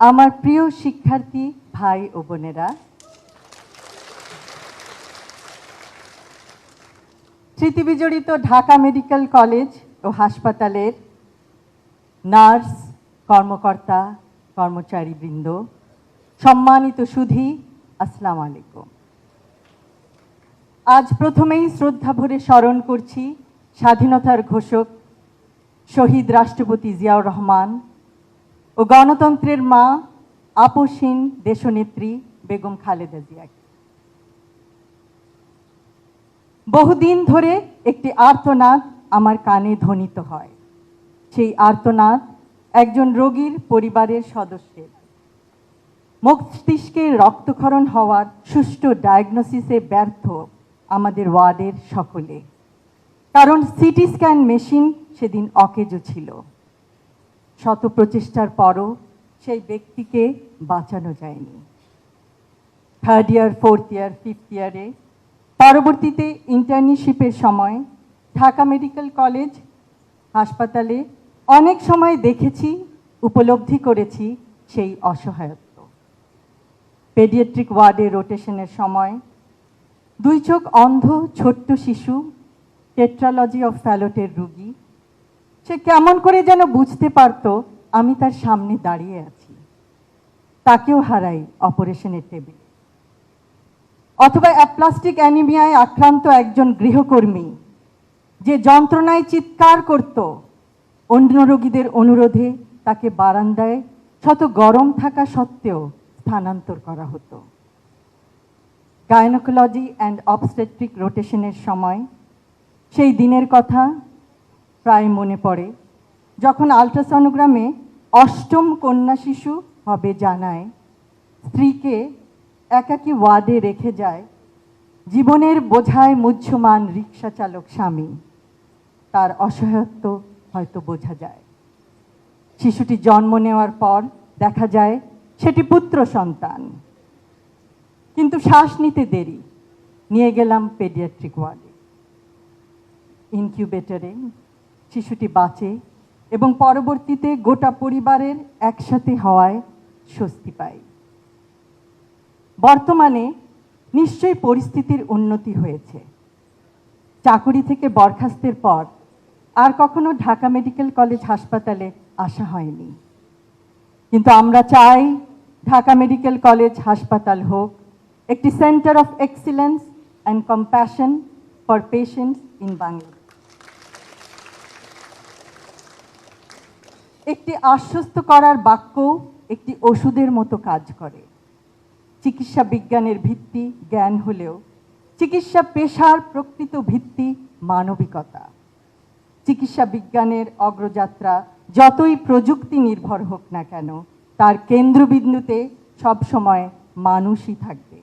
আমার প্রিয় শিক্ষার্থী ভাই ও বোনেরা, স্মৃতিবিজড়িত ঢাকা মেডিকেল কলেজ ও হাসপাতালের নার্স, কর্মকর্তা, কর্মচারীবৃন্দ, সম্মানিত সুধী, আসসালামু আলাইকুম। আজ প্রথমেই শ্রদ্ধা ভরে স্মরণ করছি স্বাধীনতার ঘোষক শহীদ রাষ্ট্রপতি জিয়াউর রহমান ও গণতন্ত্রের মা আপসহীন দেশনেত্রী বেগম খালেদা জিয়াকে। বহুদিন ধরে একটি আর্তনাদ আমার কানে ধ্বনিত হয়। সেই আর্তনাদ একজন রোগীর পরিবারের সদস্যের। মস্তিষ্কে রক্তক্ষরণ হওয়ার সুষ্ঠু ডায়াগনোসিসে ব্যর্থ আমাদের ওয়ার্ডের সকলে, কারণ সিটি স্ক্যান মেশিন সেদিন অকেজো ছিল। শত প্রচেষ্টার পরও সেই ব্যক্তিকে বাঁচানো যায়নি। 3rd ইয়ার, 4th ইয়ার, 5th ইয়ারে, পরবর্তীতে ইন্টার্নশিপের সময় ঢাকা মেডিকেল কলেজ হাসপাতালে অনেক সময় দেখেছি, উপলব্ধি করেছি সেই অসহায়ত্ব। পেডিয়াট্রিক ওয়ার্ডে রোটেশনের সময় 2 চোখ অন্ধ ছোট্ট শিশু, টেট্রালজি অফ ফ্যালটের রোগী, সে কেমন করে যেন বুঝতে পারত আমি তার সামনে দাঁড়িয়ে আছি। তাকেও হারাই অপারেশনের টেবিলে। অথবা অ্যাপ্লাস্টিক অ্যানিমিয়ায় আক্রান্ত একজন গৃহকর্মী, যে যন্ত্রণায় চিৎকার করত, অন্য রোগীদের অনুরোধে তাকে বারান্দায় শত গরম থাকা সত্ত্বেও স্থানান্তর করা হতো। গাইনোকোলজি অ্যান্ড অবস্টেট্রিক রোটেশনের সময় সেই দিনের কথা প্রায় মনে পড়ে, যখন আল্ট্রাসনোগ্রামে 8ম কন্যা শিশু হবে জানায় স্ত্রীকে একাকী ওয়ার্ডে রেখে যায় জীবনের বোঝায় মুহ্যমান রিক্সা চালক স্বামী। তার অসহায়ত্ব হয়তো বোঝা যায়। শিশুটি জন্ম নেওয়ার পর দেখা যায় সেটি পুত্র সন্তান, কিন্তু শ্বাস নিতে দেরি। নিয়ে গেলাম পেডিয়াট্রিক ওয়ার্ডে। ইনকিউবেটরে শিশুটি বাঁচে এবং পরবর্তীতে গোটা পরিবারের একসাথে হওয়ায় স্বস্তি পাই। বর্তমানে নিশ্চয়ই পরিস্থিতির উন্নতি হয়েছে। চাকুরি থেকে বরখাস্তের পর আর কখনো ঢাকা মেডিকেল কলেজ হাসপাতালে আসা হয়নি, কিন্তু আমরা চাই ঢাকা মেডিকেল কলেজ হাসপাতাল হোক একটি centre of excellence and compassion for patients in Bangladesh. একটি আশ্বস্ত করার বাক্য একটি ওষুধের মতো কাজ করে। চিকিৎসা বিজ্ঞানের ভিত্তি জ্ঞান হলেও চিকিৎসা পেশার প্রকৃত ভিত্তি মানবিকতা। চিকিৎসা বিজ্ঞানের অগ্রযাত্রা যতই প্রযুক্তি নির্ভর হোক না কেন, তার কেন্দ্রবিন্দুতে সবসময় মানুষই থাকবে।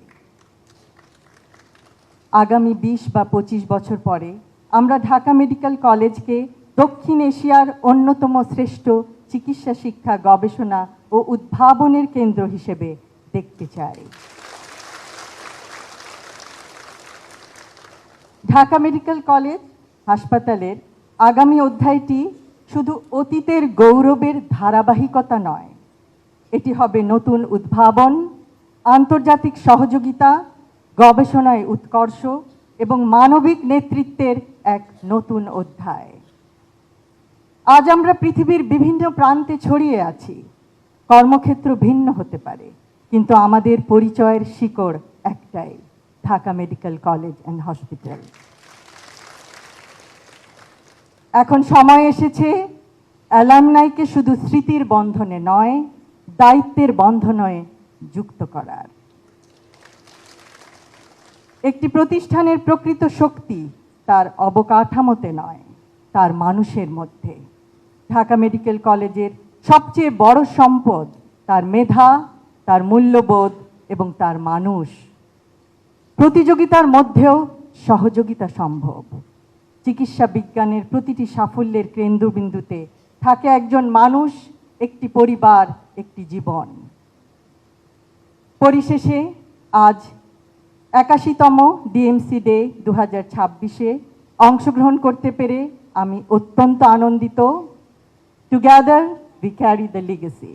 আগামী 20 বা 25 বছর পরে আমরা ঢাকা মেডিকেল কলেজকে দক্ষিণ এশিয়ার অন্যতম শ্রেষ্ঠ চিকিৎসা শিক্ষা, গবেষণা ও উদ্ভাবনের কেন্দ্র হিসেবে দেখতে চাই। ঢাকা মেডিকেল কলেজ হাসপাতালের আগামী অধ্যায়টি শুধু অতীতের গৌরবের ধারাবাহিকতা নয়, এটি হবে নতুন উদ্ভাবন, আন্তর্জাতিক সহযোগিতা, গবেষণায় উৎকর্ষ এবং মানবিক নেতৃত্বের এক নতুন অধ্যায়। আজ আমরা পৃথিবীর বিভিন্ন প্রান্তে ছড়িয়ে আছি। কর্মক্ষেত্র ভিন্ন হতে পারে, কিন্তু আমাদের পরিচয়ের শিকড় একটাই, Dhaka medical college and hospital. এখন সময় এসেছে অ্যালামনাইকে শুধু স্মৃতির বন্ধনে নয়, দায়িত্বের বন্ধনে যুক্ত করার। একটি প্রতিষ্ঠানের প্রকৃত শক্তি তার অবকাঠামোতে নয়, তার মানুষের মধ্যে। ঢাকা মেডিকেল কলেজের সবচেয়ে বড় সম্পদ তার মেধা, তার মূল্যবোধ এবং তার মানুষ। প্রতিযোগিতার মধ্যেও সহযোগিতা সম্ভব। চিকিৎসা বিজ্ঞানের প্রতিটি সাফল্যের কেন্দ্রবিন্দুতে থাকে একজন মানুষ, একটি পরিবার, একটি জীবন। পরিশেষে আজ 81তম ডিএমসি ডে 2026-এ অংশগ্রহণ করতে পেরে আমি অত্যন্ত আনন্দিত। Together we carry the legacy.